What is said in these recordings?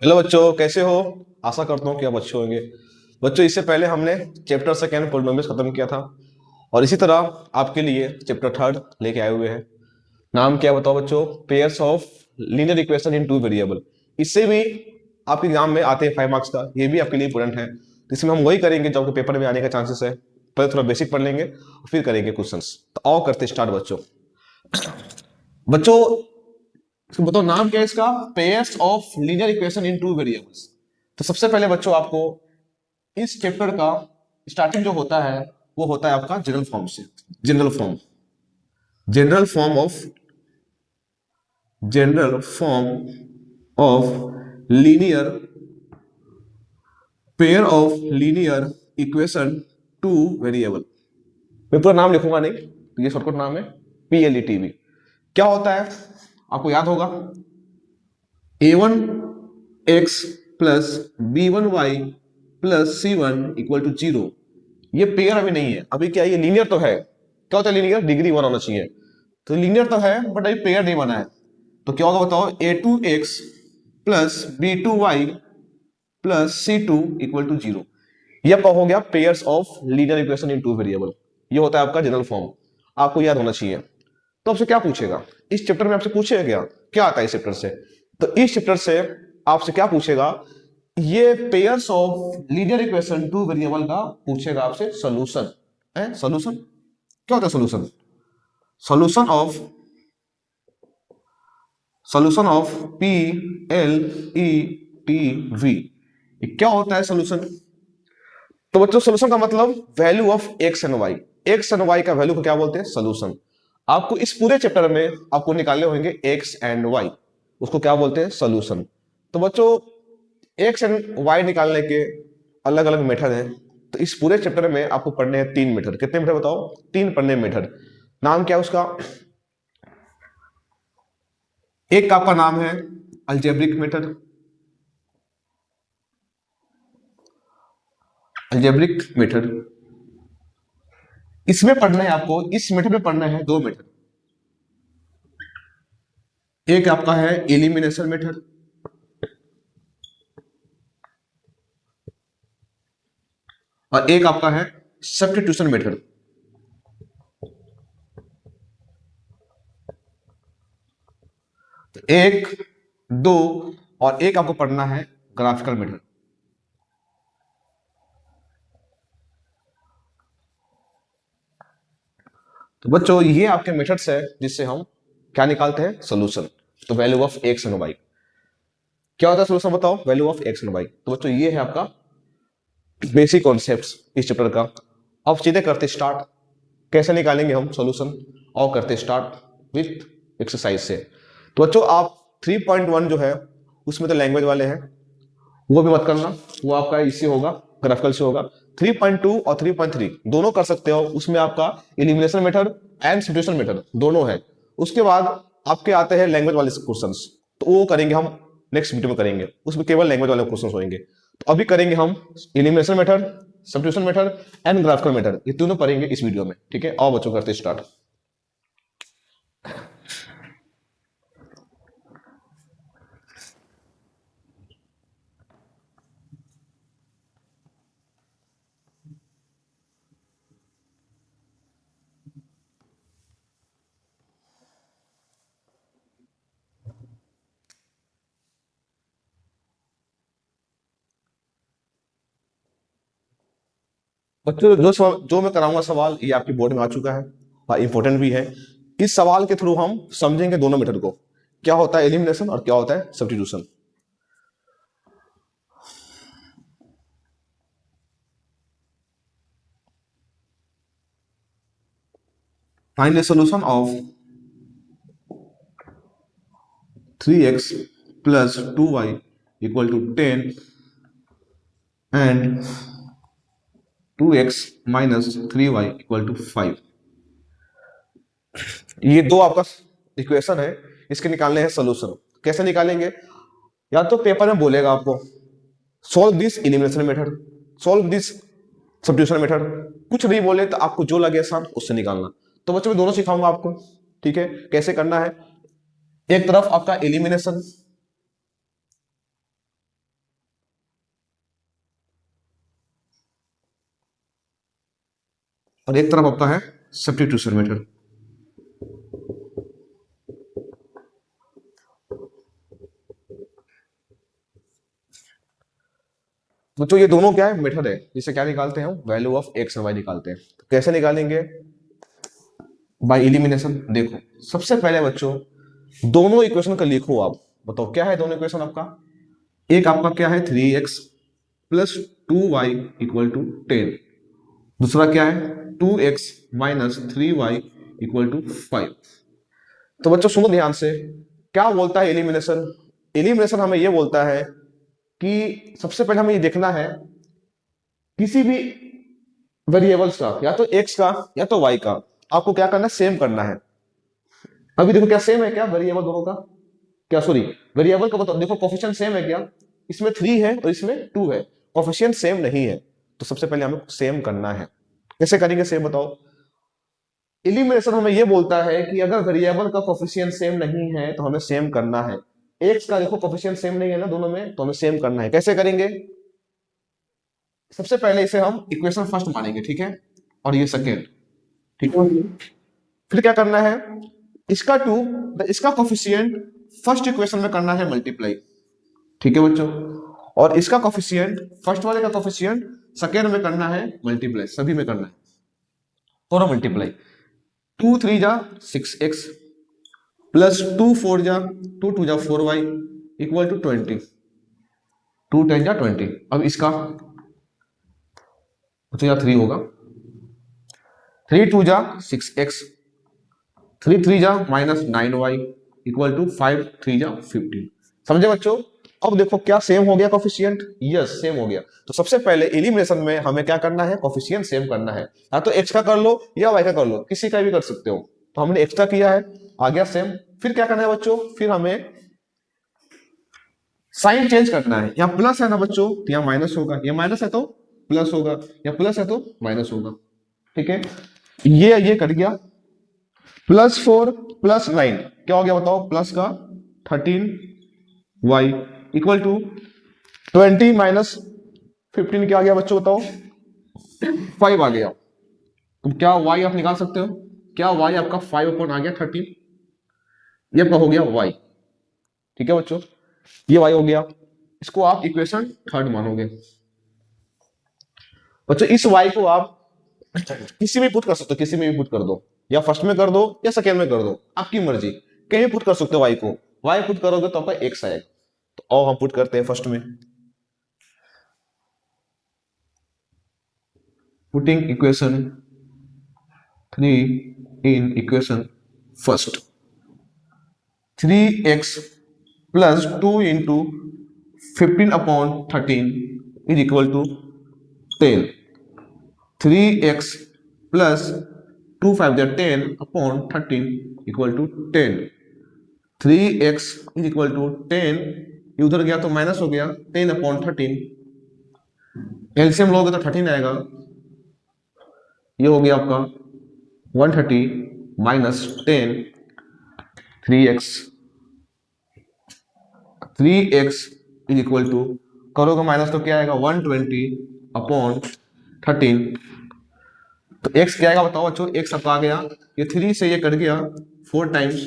Hello बच्चों, कैसे हो? आशा करता हूँ कि आप अच्छे होंगे। बच्चों, इससे पहले हमने चैप्टर सेकेंड पोलिनोमियल्स खत्म किया था और इसी तरह आपके लिए चैप्टर थर्ड लेके आए हुए हैं। नाम क्या बताओ बच्चों? Pairs of linear equation in two variable. इससे भी आपके एग्जाम में आते हैं 5 मार्क्स का, ये भी आपके लिए इंपॉर्टेंट है। तो इसमें हम वही करेंगे जो आपके पेपर में आने का चांसेस है। पहले थोड़ा बेसिक पढ़ लेंगे और फिर करेंगे क्वेश्चंस। तो आओ करते स्टार्ट बच्चों। बच्चों, इसको बताओ नाम क्या है इसका? Pairs of linear equation in two variables. तो सबसे पहले बच्चों आपको इस चैप्टर का स्टार्टिंग जो होता है वो होता है आपका जनरल फॉर्म से। General form, general form of linear pair of linear equation two variable. मैं पूरा नाम लिखूंगा नहीं, तो ये शॉर्टकट नाम है PLETV। क्या होता है आपको याद होगा? A1x plus B1y plus C1 equal to 0। ये पेयर अभी नहीं है, अभी क्या है, ये लीनियर तो है। क्या होता है लीनियर? डिग्री 1 होना चाहिए। तो लीनियर तो है बट अभी पेयर नहीं बना है। तो क्या होगा बताओ? A2x plus B2y plus C2 equal to 0। ये आपका हो गया pairs of linear equation in two variable. ये होता है आपका जनरल फॉर्म, आपको याद होना चाहिए। तो आपसे क्या पूछेगा इस चैप्टर में? आपसे पूछेगा क्या आता है इस चैप्टर से? तो इस चैप्टर से आपसे क्या पूछेगा? ये pairs of linear equation two variable का पूछेगा आपसे सॉल्यूशन है। सॉल्यूशन क्या होता है? Solution of PLETV। क्या होता है सॉल्यूशन? तो बच्चों, सॉल्यूशन का मतलब value of X and Y. X and Y का वैल्यू को क्या बोलते हैं? सॉल्यूशन। आपको इस पूरे चैप्टर में आपको निकालने होंगे एक्स एंड वाई, उसको क्या बोलते हैं? सॉल्यूशन। तो बच्चों, एक्स एंड वाई निकालने के अलग अलग मेथड हैं। तो इस पूरे चैप्टर में आपको पढ़ने हैं 3 मेथड। कितने मेथड बताओ? 3 पढ़ने मेथड। नाम क्या है उसका? एक का आपका नाम है अलजेब्रिक मेथड। अलजेब्रिक मेथड, इसमें पढ़ना है आपको, इस मेथड में पढ़ना है 2 मेथड। एक आपका है एलिमिनेशन मेथड और एक आपका है सब्स्टिट्यूशन मेथड। तो एक, दो और एक आपको पढ़ना है ग्राफिकल मेथड। तो बच्चों, ये आपके मेथड्स है जिससे हम क्या निकालते हैं? सॉल्यूशन। तो value of X and Y. क्या होता है सॉल्यूशन बताओ? Value of X and Y. तो बच्चों, ये है आपका बेसिक कॉन्सेप्ट्स इस चैप्टर का। अब सीधे करते स्टार्ट, कैसे निकालेंगे हम सॉल्यूशन। और करते स्टार्ट विथ एक्सरसाइज से। तो बच्चों, आप 3.1 जो है उसमें तो लैंग्वेज वाले हैं, वो भी मत करना, वो आपका इससे होगा, ग्राफिकल से होगा। 3.2 और 3.3 दोनों कर सकते हो, उसमें आपका elimination method and substitution method दोनों है। उसके बाद आपके आते हैं लैंग्वेज वाले क्वेश्चंस, तो वो करेंगे हम नेक्स्ट वीडियो में करेंगे, उसमें केवल लैंग्वेज वाले क्वेश्चंस होंगे। तो अभी करेंगे हम elimination method, substitution method and graphical method, ये तीनों पढ़ेंगे इस वीडियो में। ठीक है, आओ बच्चों करते स्टार्ट। बच्चों, जो मैं कराऊंगा सवाल, ये आपकी बोर्ड में आ चुका है और इंपॉर्टेंट भी है। इस सवाल के थ्रू हम समझेंगे दोनों मेथड को, क्या होता है एलिमिनेशन और क्या होता है substitution. Find the solution of 3x plus 2y equal to 10 and 2x minus 3y equal to 5। ये दो आपका इक्वेशन है, इसके निकालने हैं सोल्यूशन। कैसे निकालेंगे? या तो पेपर में बोलेगा आपको solve this elimination method, solve this substitution method. कुछ नहीं बोले तो आपको जो लगे आसान उससे निकालना। तो बच्चों, मैं दोनों सिखाऊंगा आपको। ठीक है, कैसे करना है? एक तरफ आपका एलिमिनेशन, और एक तरफ आपका है सब्स्टिट्यूशन मेथड। तो ये दोनों क्या है, मेथड है, जिससे क्या निकालते हैं हम, वैल्यू ऑफ एक्स और वाई निकालते हैं। तो कैसे निकालेंगे, बाय एलिमिनेशन। देखो सबसे पहले बच्चों दोनों इक्वेशन का लिखो आप, बताओ क्या है दोनों इक्वेशन आपका। एक आपका क्या है 3x plus 2y equal to 10, दूसरा क्या है 2x minus 3y equal to 5। तो बच्चों सुनो ध्यान से, क्या बोलता है एलिमिनेशन। एलिमिनेशन हमें यह बोलता है कि सबसे पहले हमें ये देखना है किसी भी वेरिएबल्स का, या तो x का या तो y का, आपको क्या करना है, सेम करना है। अभी देखो क्या सेम है क्या वेरिएबल दोनों का, क्या सॉरी वेरिएबल का बताओ, देखो कोफिशिएंट सेम है क्या, इसमें 3 है और इसमें 2 है, कोफिशिएंट सेम नहीं है। तो सबसे पहले हमें सेम करना है। कैसे करेंगे सेम, बताओ। एलिमिनेशन हमें यह बोलता है कि अगर वेरिएबल का कोफिशिएंट सेम नहीं है तो हमें सेम करना है। एक्स का देखो कोफिशिएंट सेम नहीं है ना दोनों में, तो हमें सेम करना है। कैसे करेंगे, सबसे पहले इसे हम इक्वेशन फर्स्ट मानेंगे, ठीक है, और ये सेकेंड, ठीक है। फिर क्या करना है, इसका टू इसका कोफिशिएंट फर्स्ट इक्वेशन में करना है मल्टीप्लाई, ठीक है बच्चों, और इसका कोफिशिएंट फर्स्ट वाले का कोफिशिएंट सेकेंड में करना है मल्टीप्लाई, सभी में करना है, दोनों मल्टीप्लाई। 2 3 जा 6x प्लस 2 4 जा 2 2 जा 4y इक्वल टू 20, 2 10 जा 20। अब इसका तो या 3 होगा, 3 2 जा 6x, 3 3 जा माइनस 9y इक्वल टू 5 3 जा 15। समझे बच्चों। अब देखो क्या सेम हो गया कोफिशिएंट, यस सेम हो गया। तो सबसे पहले एलिमिनेशन में हमें क्या करना है, कोफिशिएंट सेम करना है, या तो एक्स का कर लो या वाई का कर लो, किसी का भी कर सकते हो। तो हमने एक्स का किया है, आ गया सेम। फिर क्या करना है बच्चों, फिर हमें साइन चेंज करना है। यहाँ प्लस है ना बच्चों, तो यहाँ माइनस होगा, यहाँ माइनस है तो प्लस होगा, या प्लस है तो माइनस होगा, ठीक है। ये कट गया, +4 +9 क्या हो गया बताओ, प्लस का 13y इक्वल टू 20 माइनस 15 क्या आ गया बच्चों बताओ, 5 आ गया। तो क्या y आप निकाल सकते हो, क्या y आपका 5 अपॉन आ गया 13, ये आपका हो गया y, ठीक है बच्चों, ये y हो गया। इसको आप इक्वेशन थर्ड मानोगे बच्चों। इस y को आप किसी में पुट कर सकते हो, किसी में भी पुट कर दो, या फर्स्ट में कर दो या सेकेंड में कर दो, आपकी मर्जी, कहीं भी पुट कर सकते हो y को। y पुट करोगे तो आपका x आएगा। तो और हम पुट करते हैं फर्स्ट में, putting equation 3 in equation first, 3x plus 2 into 15 upon 13 is equal to 10, 3x plus 2 5 10 upon 13 equal to 10, 3x is equal to 10, ये उधर गया तो माइनस हो गया, 10 अपॉन 13, एलसीएम लोगे तो 13 आएगा, ये हो गया आपका 130 minus 10, 3x, 3x is equal to, करोगे माइनस तो क्या आएगा 120 अपॉन 13, तो x क्या आएगा बताओ बच्चों, x आपका आ गया, ये 3 से ये कट गया 4 टाइम्स,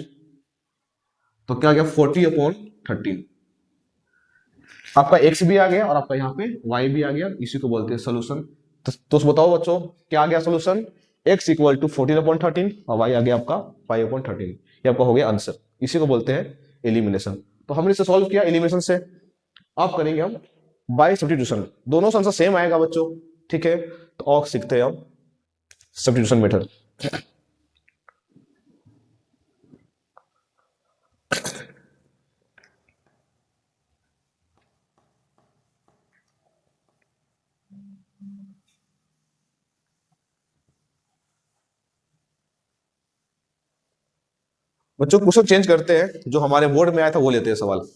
तो क्या आ गया 40 अपॉन 13, आपका x भी आ गया और आपका यहाँ पे y भी आ गया, इसी को बोलते हैं सोल्यूशन। तो बताओ बच्चों क्या आ गया solution, x equal to 14 upon 13 और y आ गया आपका 5 अपॉन 13, ये आपका हो गया आंसर। इसी को बोलते हैं एलिमिनेशन। तो हमने इसे सॉल्व किया एलिमिनेशन से। अब करेंगे हम बाय सब्स्टिट्यूशन, दोनों आंसर सेम आएगा बच्चों, ठीक है। तो और सीखते हैं हम सब्स्टिट्यूशन मेथड। बच्चों क्वेश्चन चेंज करते हैं, जो हमारे बोर्ड में आया था वो लेते हैं सवाल।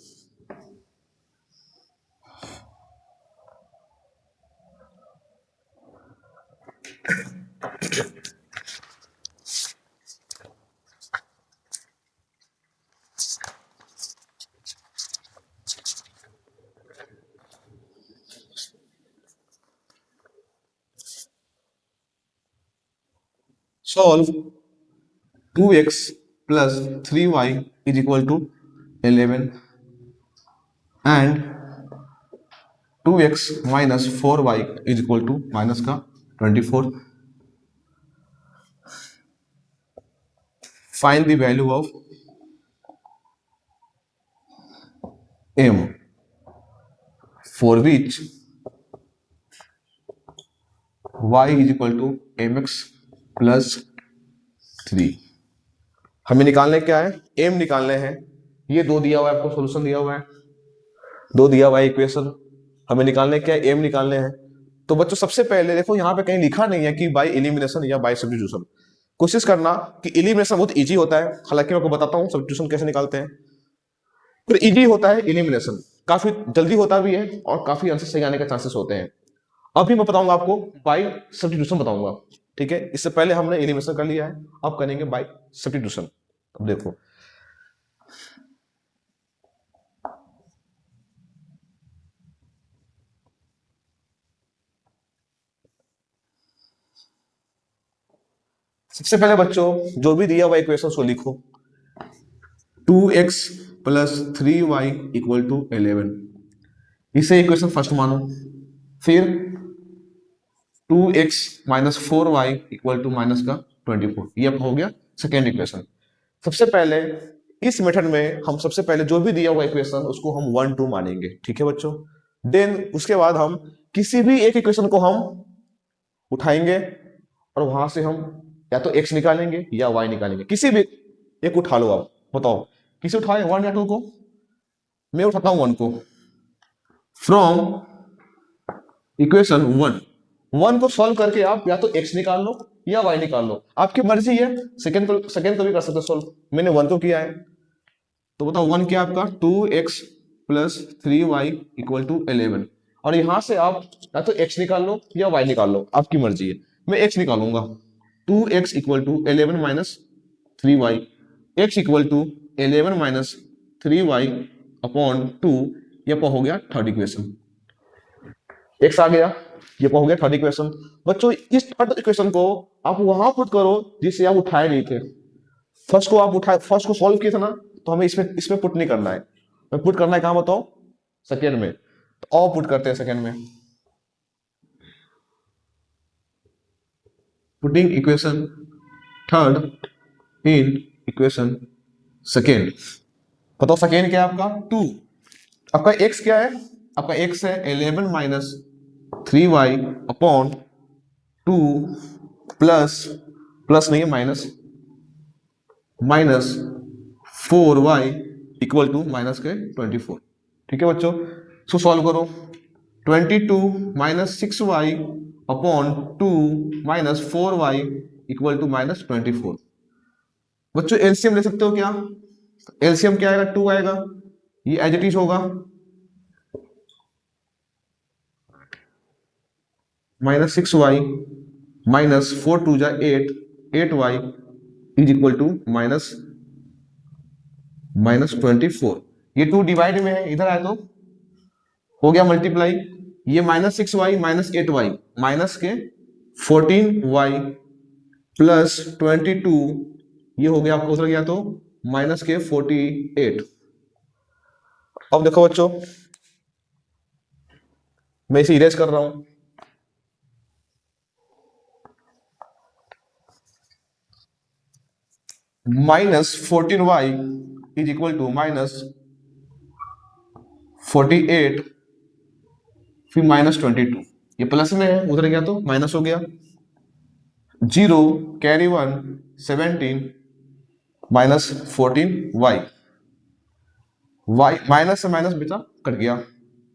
Solve 2x plus 3y is equal to 11 and 2x minus 4y is equal to minus का 24. Find the value of m for which y is equal to mx plus 3. हमें निकालने क्या है, m निकालने हैं. ये दो दिया हुआ है आपको, सॉल्यूशन दिया हुआ है, दो दिया हुआ है इक्वेशन. हमें निकालने क्या है, m निकालने हैं. तो बच्चों सबसे पहले देखो यहाँ पे कहीं लिखा नहीं है कि बाय एलिमिनेशन या बाय सब्स्टिट्यूशन. कोशिश करना कि एलिमिनेशन बहुत इजी होता है, हालांकि मैं आपको बताता हूँ सब्स्टिट्यूशन कैसे निकालते हैं. फिर इजी होता है एलिमिनेशन, काफी जल्दी होता भी है और काफी आंसर सही आने के चांसेस होते हैं. अभी मैं बताऊंगा आपको बाय सब्स्टिट्यूशन बताऊंगा, ठीक है. इससे पहले हमने एलिमिनेशन कर लिया है, अब करेंगे बाय सब्स्टिट्यूशन. अब देखो सबसे पहले बच्चों जो भी दिया हुआ इक्वेशन उसको लिखो. 2x plus 3y equal to 11, इसे इक्वेशन फर्स्ट मानो. फिर 2x minus 4y equal to minus का 24, ये अब हो गया सेकेंड इक्वेशन. सबसे पहले इस मेथड में हम सबसे पहले जो भी दिया हुआ इक्वेशन उसको हम 1 2 मानेंगे, ठीक है बच्चों. देन उसके बाद हम किसी भी एक इक्वेशन को हम उठाएंगे और वहां से हम या तो x निकालेंगे या y निकालेंगे. किसी भी एक उठा लो, आप बताओ किसे उठाए, 1 या 2 को. मैं उठाता हूं 1 को. फ्रॉम इक्वेशन 1 को सॉल्व करके आप या तो x निकाल लो या y निकाल लो, आपकी मर्जी है. सेकंड को भी कर सकते हो सॉल्व. मैंने 1 को किया है, तो बताओ 1 क्या आपका 2x plus 3y equal to 11. और यहां से आप या तो x निकाल लो या y निकाल लो, आपकी मर्जी है. मैं x निकालूंगा. 2x equal to 11 minus 3y, x equal to 11 minus 3y upon 2. ये हो गया थर्ड इक्वेशन. x आ गया, ये हो गया थर्ड इक्वेशन. बच्चों इस थर्ड इक्वेशन को आप वहां पुट करो जिसे आप उठाए नहीं थे. फर्स्ट को आप उठाए, फर्स्ट को सॉल्व किया था ना, तो हमें इसमें पुट नहीं करना है. मैं पुट करना है कहां बताओ, सेकेंड में. तो और पुट करते हैं सेकेंड में. Putting equation third in equation second. बताओ सेकेंड क्या है आपका 2. आपका x क्या है, आपका x है 11 minus 3y upon 2 plus, plus नहीं है minus, minus 4y equal to minus के 24. ठीक है बच्चों, सो सॉल्व करो. 22 minus 6y upon 2 minus 4y equal to minus 24. बच्चों एलसीएम ले सकते हो क्या, एलसीएम क्या आएगा 2 आएगा, ये एज इट इज होगा. माइनस 6y माइनस 4 2 जा 8, 8y is equal to minus 24. ये 2 डिवाइड में है, इधर आए तो हो गया मल्टीप्लाई. ये -6y माइनस 8y माइनस के 14y प्लस 22, ये हो गया आपका उधर गया तो माइनस के 48. अब देखो बच्चों मैं इसे इरेज कर रहा हूं. -14y इज इक्वल टू -48, फिर -22. ये प्लस में है, उधर गया तो माइनस हो गया. 0 कैरी 1 17 -14y. y माइनस से माइनस बेटा कट गया,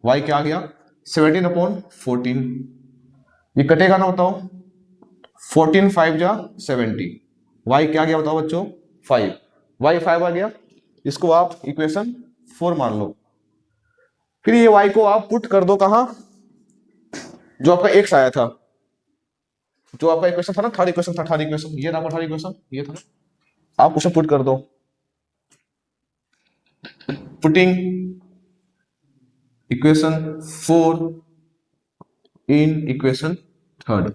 y क्या आ गया 17 अपॉन 14. ये कटेगा ना बताओ, 14 5 जा 70. y क्या आ गया बताओ बच्चों 5. y 5 आ गया, इसको आप इक्वेशन 4 मान लो. फिर ये y को आप पुट कर दो कहां, जो आपका x आया था, जो आपका इक्वेशन था ना, थर्ड इक्वेशन था, थर्ड इक्वेशन ये था, थर्ड इक्वेशन ये था, आप उसे पुट कर दो. Putting equation 4 in equation third.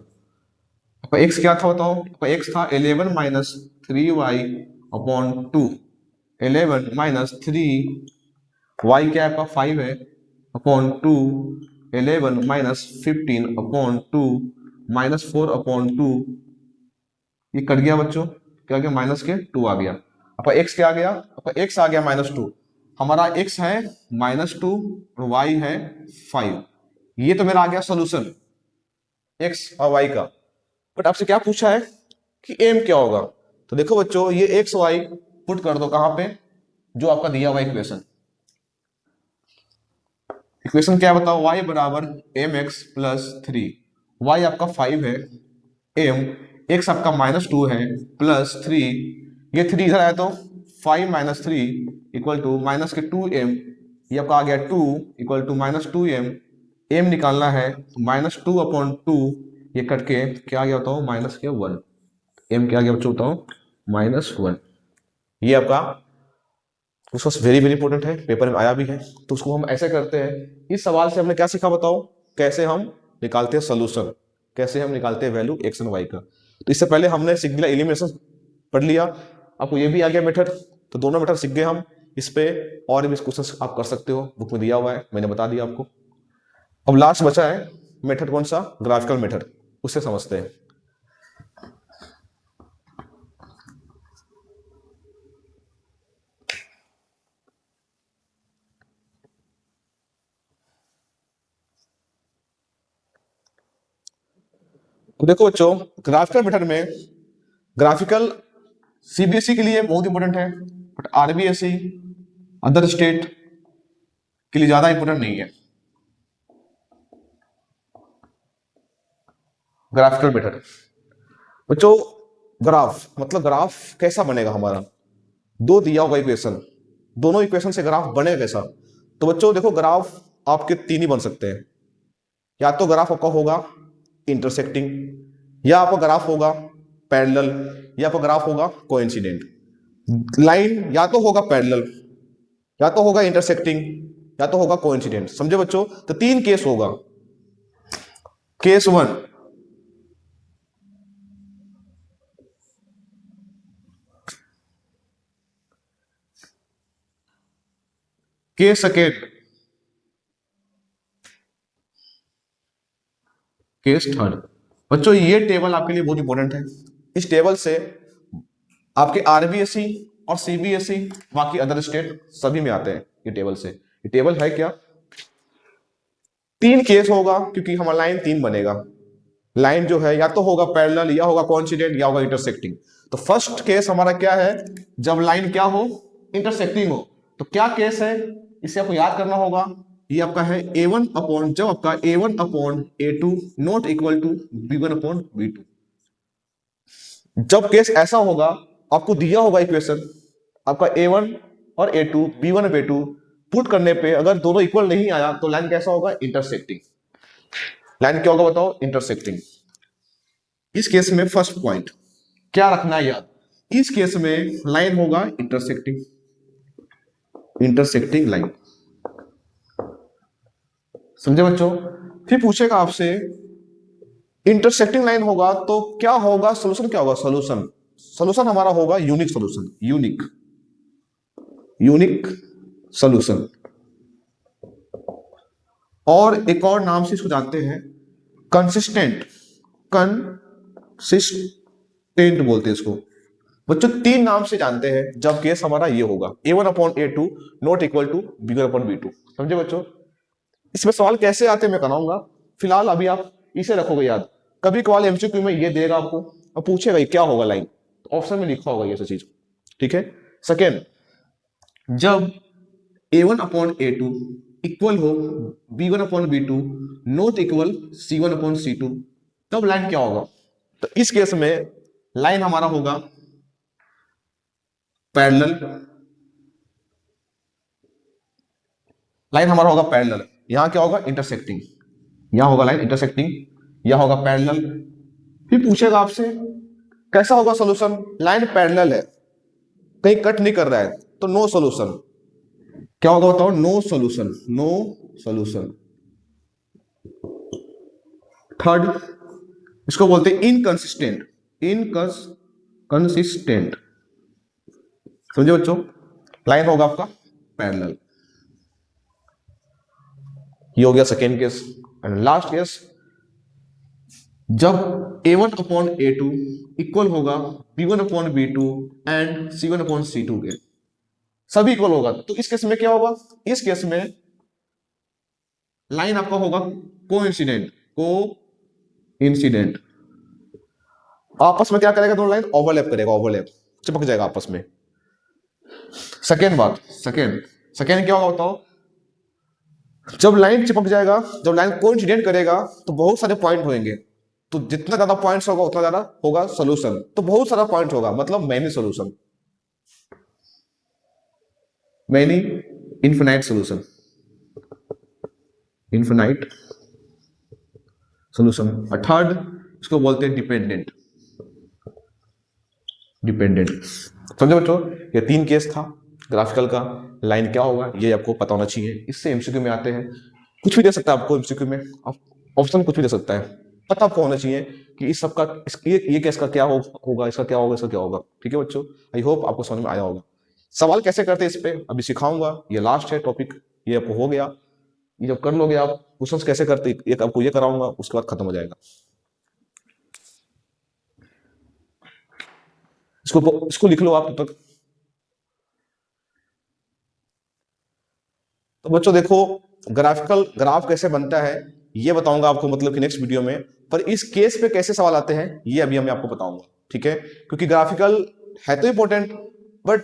आपका x क्या था बताओ? आपका x था 11 minus 3y upon 2। 11 minus 3y क्या है आपका 5 है upon 2। 11 minus 15 upon 2 minus 4 upon 2। ये कट गया बच्चों, क्या आ गया? माइनस के 2 आ गया। आपका x क्या आ गया? आपका x आ गया -2। हमारा x है -2 और y है 5। ये तो मेरा आ गया सोल्यूशन x और y का। बट आपसे क्या पूछा है कि m क्या होगा? तो देखो बच्चों, ये x y पुट कर दो कहां पे? जो आपका दिया हुआ इक्वेशन। इक्वेशन क्या बताओ? y बराबर mx प्लस 3। y आपका 5 है, m x आपका -2 है प्लस 3। ये 3 इधर आया तो 5 माइनस 3 इक्वल टू माइनस के 2m। ये आपका आ गया 2 इक्वल टू -2m। m निकालना है, -2 अपॉन 2। ये कट के क्या आ गया बताओ? माइनस के 1। m क्या आ गया बच्चों बताओ? -1। ये आपका उसका वेरी वेरी इंपॉर्टेंट है, पेपर में आया भी है। तो उसको हम ऐसे करते हैं। इस सवाल से हमने क्या सीखा बताओ? कैसे हम निकालते हैं सोल्यूशन, कैसे हम निकालते हैं वैल्यू एक्स एंड वाई का। तो इससे पहले हमने सीख लिया एलिमिनेशन, पढ़ लिया। आपको ये भी आ गया मेथड। तो दोनों मेथड सीख गए हम। इस पे और भी क्वेश्चन आप कर सकते हो, बुक में दिया हुआ है, मैंने बता दिया आपको। अब लास्ट बचा है मेथड, कौन सा? Graphical method. उससे समझते हैं। तो देखो बच्चों, ग्राफिकल मेथड में ग्राफिकल सीबीएसई के लिए बहुत इंपॉर्टेंट है, बट आरबीएसई अदर स्टेट के लिए ज्यादा इंपॉर्टेंट नहीं है। ग्राफिकल मेथड बच्चों, ग्राफ मतलब ग्राफ कैसा बनेगा हमारा? दो दिया होगा इक्वेशन, दोनों इक्वेशन से ग्राफ बनेगा कैसा? तो बच्चों देखो, ग्राफ आपके तीन ही बन सकते हैं। या तो ग्राफ आपका होगा इंटरसेक्टिंग, या आपका ग्राफ होगा पैरेलल, या आपका ग्राफ होगा कोइंसिडेंट। लाइन या तो होगा पैरेलल, या तो होगा इंटरसेक्टिंग, या तो होगा कोइंसिडेंट। समझे बच्चों? तो तीन केस होगा। Case one, case second, case third. बच्चों ये टेबल आपके लिए बहुत इंपॉर्टेंट है। इस टेबल से आपके आरबीएसई और सीबीएसई, बाकी अदर स्टेट सभी में आते हैं ये टेबल से। ये टेबल है क्या? तीन केस होगा, क्योंकि हमारा लाइन तीन बनेगा। लाइन जो है या तो होगा पैरेलल, या होगा कोइंसिडेंट, या होगा इंटरसेक्टिंग। तो फर्स्ट केस हमारा क्या है? जब लाइन क्या हो? इंटरसेक्टिंग हो। तो क्या केस है? इसे आपको याद करना होगा। ये आपका है a1 अपॉन, जब आपका a1 upon a2 not equal to b1 upon b2। जब केस ऐसा होगा, आपको दिया होगा इक्वेशन, आपका a1 और a2 b1 और b2 पुट करने पे अगर दोनों इक्वल नहीं आया तो लाइन कैसा होगा? इंटरसेक्टिंग। लाइन क्या होगा बताओ? इंटरसेक्टिंग। इस केस में फर्स्ट पॉइंट क्या रखना है याद? इस केस में लाइन होगा इंटरसेक्टिंग, इंटरसेक्टिंग लाइन। समझे बच्चों? फिर पूछेगा आपसे, इंटरसेक्टिंग लाइन होगा तो क्या होगा? सोल्यूशन क्या होगा? सोल्यूशन, सोल्यूशन हमारा होगा unique solution, unique, unique solution. और एक और नाम से इसको जानते हैं, कंसिस्टेंट, कंसिस्टेंट बोलते हैं इसको। बच्चों तीन नाम से जानते हैं जब केस हमारा ये होगा a1 upon a2 not equal to b1 upon b2। समझे बच्चों? इसमें सवाल कैसे आते हैं मैं कराऊंगा। फिलहाल अभी आप इसे रखोगे याद। कभी कभार एमसीक्यू में ये देगा आपको और पूछेगा ये क्या होगा लाइन, तो ऑप्शन में लिखा होगा ये सब चीज। ठीक है। सेकेंड, जब a1 अपॉन a2 इक्वल हो b1 upon b2 not equal c1 upon c2, तब लाइन क्या होगा? तो इस केस में लाइन हमारा होगा पैरेलल, लाइन हमारा होगा पैरेलल। यहां क्या होगा? इंटरसेक्टिंग। यहां होगा लाइन इंटरसेक्टिंग, यहां होगा पैरेलल। फिर पूछेगा आपसे कैसा होगा सोल्यूशन? लाइन पैरेलल है, कहीं कट नहीं कर रहा है, तो नो सोल्यूशन। क्या होगा बताओ? No solution, no solution. Third, इसको बोलते हैं इनकंसिस्टेंट, इनकंसिस्टेंट, समझे बच्चों। लाइन होगा आपका पैरेलल। ये हो गया second case. And last case, जब a1 अपॉन a2 इक्वल होगा b1 upon b2 and c1 upon c2 के, सभी इक्वल होगा, तो इस केस में क्या होगा, इस केस में लाइन आपका होगा कोइंसिडेंट, कोइंसिडेंट। आपस में क्या करेगा, दोनों लाइन ओवरलैप करेगा, ओवरलैप, चिपक जाएगा आपस में। सेकेंड बात, सेकेंड क्या होगा बताओ, जब लाइन चिपक जाएगा, जब लाइन कोइंसिडेंट करेगा तो बहुत सारे पॉइंट होंगे, तो जितना ज्यादा पॉइंट्स होगा उतना ज्यादा होगा सोल्यूशन, तो बहुत सारा पॉइंट होगा, मतलब many solution, many infinite solution, infinite solution. और थर्ड, इसको बोलते हैं डिपेंडेंट, डिपेंडेंट। समझो बच्चों, ये तीन केस था ग्राफिकल का। लाइन क्या होगा ये आपको पता होना चाहिए, इससे एमसीक्यू में आते हैं, कुछ भी दे सकता है आपको एमसीक्यू में, ऑप्शन कुछ भी दे सकता है, पता आपको होना चाहिए कि इस सब का ये केस का क्या होगा, इसका क्या होगा, इसका क्या होगा। ठीक है बच्चों, आई होप आपको समझ में आया होगा। सवाल कैसे करते हैं इस पे अभी सिखाऊंगा, ये लास्ट है टॉपिक, ये आपको हो गया। ये जब कर लोगे आप, क्वेश्चंस कैसे करते ये आपको ये कराऊंगा, उसके बाद खत्म हो जाएगा। इसको लिख लो आप तब तक। तो बच्चों देखो, ग्राफिकल ग्राफ कैसे बनता है ये बताऊंगा आपको, मतलब कि नेक्स्ट वीडियो में। पर इस केस पे कैसे सवाल आते हैं ये अभी मैं आपको बताऊंगा, ठीक है। क्योंकि ग्राफिकल है तो इंपॉर्टेंट, बट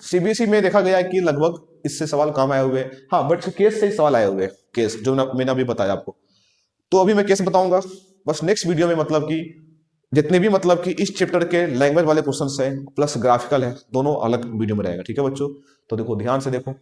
सीबीएसई में देखा गया है कि लगभग इससे सवाल कम आए हुए हैं। हाँ, बट केस से ही सवाल आए हुए हैं, केस जो मैंने अभी बताया आपको। तो अभी मैं केस बताऊंगा बस नेक्स्ट वीडियो में, मतलब कि जितने भी मतलब कि इस चैप्टर के लैंग्वेज वाले क्वेश्चन है प्लस ग्राफिकल है, दोनों अलग वीडियो में रहेगा, ठीक है बच्चों। तो देखो, ध्यान से देखो।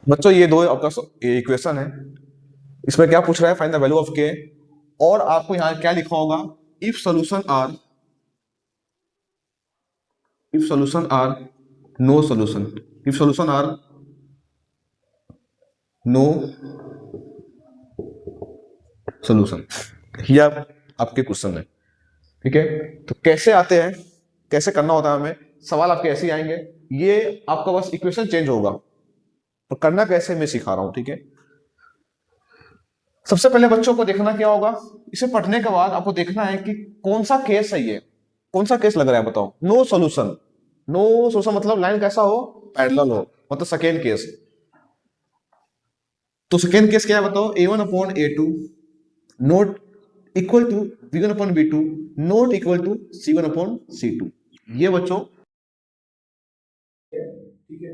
बच्चों ये दो आपका इक्वेशन है, इसमें क्या पूछ रहा है, फाइंड द वैल्यू ऑफ के। और आपको यहां क्या लिखा होगा, if solution are, if solution are no solution, if solution are no solution, ये आपके क्वेश्चन है, ठीक है। तो कैसे आते हैं, कैसे करना होता है हमें, सवाल आपके ऐसे ही आएंगे, ये आपका बस इक्वेशन चेंज होगा, तो करना कैसे मैं सिखा रहा हूं, ठीक है। सबसे पहले बच्चों को देखना क्या होगा, इसे पढ़ने के बाद आपको देखना है कि कौन सा केस है, ये कौन सा केस लग रहा है बताओ। नो सॉल्यूशन, नो सॉल्यूशन मतलब लाइन कैसा हो, पैरेलल हो, मतलब सेकेंड केस। तो सेकेंड केस क्या है बताओ, a1 upon a2 not equal to b1 upon b2 not equal to c1 upon c2। ये बच्चों, ठीक है।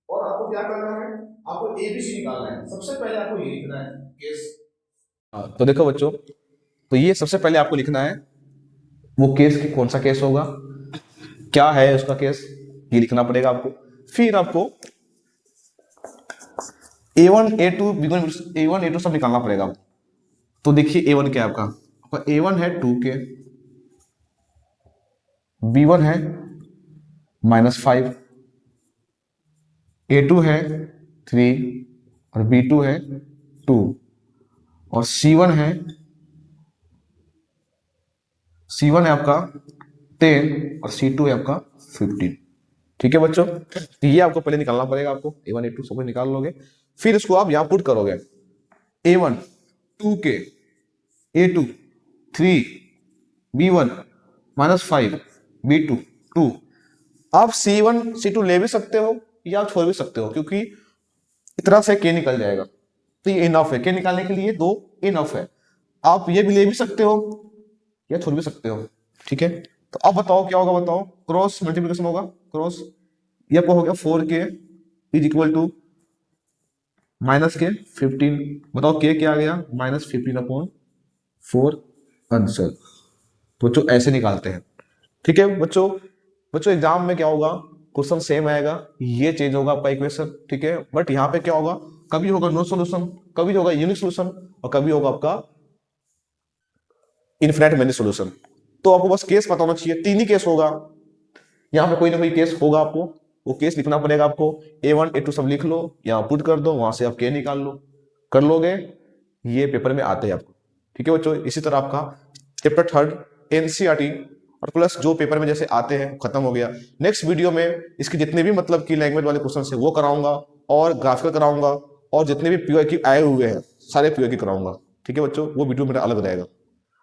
और आपको क्या करना है, आपको एबीसी निकालना है, सबसे पहले आपको ये लिखना है केस। तो देखो बच्चों, तो ये सबसे पहले आपको लिखना है वो केस की, कौन सा केस होगा, क्या है उसका केस, ये लिखना पड़ेगा आपको। फिर आपको a1 a2 b1 a1 a2 सब निकालना पड़ेगा। तो देखिए a1 क्या है आपका a1 है 2 के, b1 है -5, a2 है 3 और b2 है 2 और C1 है आपका 10 और C2 है आपका 15। ठीक है बच्चों, तो ये आपको पहले निकालना पड़ेगा, आपको a1 a2 सब कुछ निकाल लोगे, फिर इसको आप यहां पुट करोगे, a1 2 के A2 3 B1 -5 B2 2। आप C1 C2 ले भी सकते हो या छोड़ भी सकते हो, क्योंकि इतना से K निकल जाएगा, तो ये इनफ है, K निकालने के लिए 2 इनफ है। आप ये भी ले भी सकते हो या छोड़ भी सकते हो, ठीक है। तो अब बताओ क्या होगा, बताओ क्रॉस मल्टीप्लिकेशन होगा, क्रॉस ये आपको हो गया 4K is equal to -K 15। बताओ K क्या आ गया, -15/4 आंसर। तो बच्चों ऐसे निकालते हैं, ठीक है बच्चों। बच्चों एग्जाम में क्या होगा, क्वेश्चन सेम आएगा, ये चेंज होगा आपका इक्वेशन, ठीक है। बट यहाँ पे क्या होगा, कभी होगा नो सॉल्यूशन, कभी होगा यूनिक सॉल्यूशन, और कभी होगा आपका इनफिनिट मैनी सॉल्यूशन। तो आपको बस केस पता होना चाहिए, 3 ही केस होगा। यहाँ पे कोई ना कोई केस होगा, आपको वो केस लिखना पड़ेगा। आपको A1 A2 सब लिख लो, यहाँ पुट कर दो, वहां से आप K निकाल लो, कर लोगे, ये पेपर में आते हैं आपको, ठीक है बच्चों। इसी तरह आपका चैप्टर 3 NCERT और प्लस जो पेपर में जैसे आते हैं खत्म हो गया। नेक्स्ट वीडियो में इसके जितने भी मतलब की लैंग्वेज वाले क्वेश्चन है वो कराऊंगा, और ग्राफिकल कराऊंगा, और जितने भी POQ की आए हुए हैं सारे POQ की कराऊंगा, ठीक है बच्चों। वो वीडियो मेरा अलग रहेगा।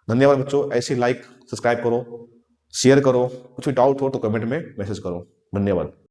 धन्यवाद बच्चों, ऐसे लाइक सब्सक्राइब करो, शेयर करो, कुछ भी डाउट हो तो कमेंट में मैसेज करो। धन्यवाद।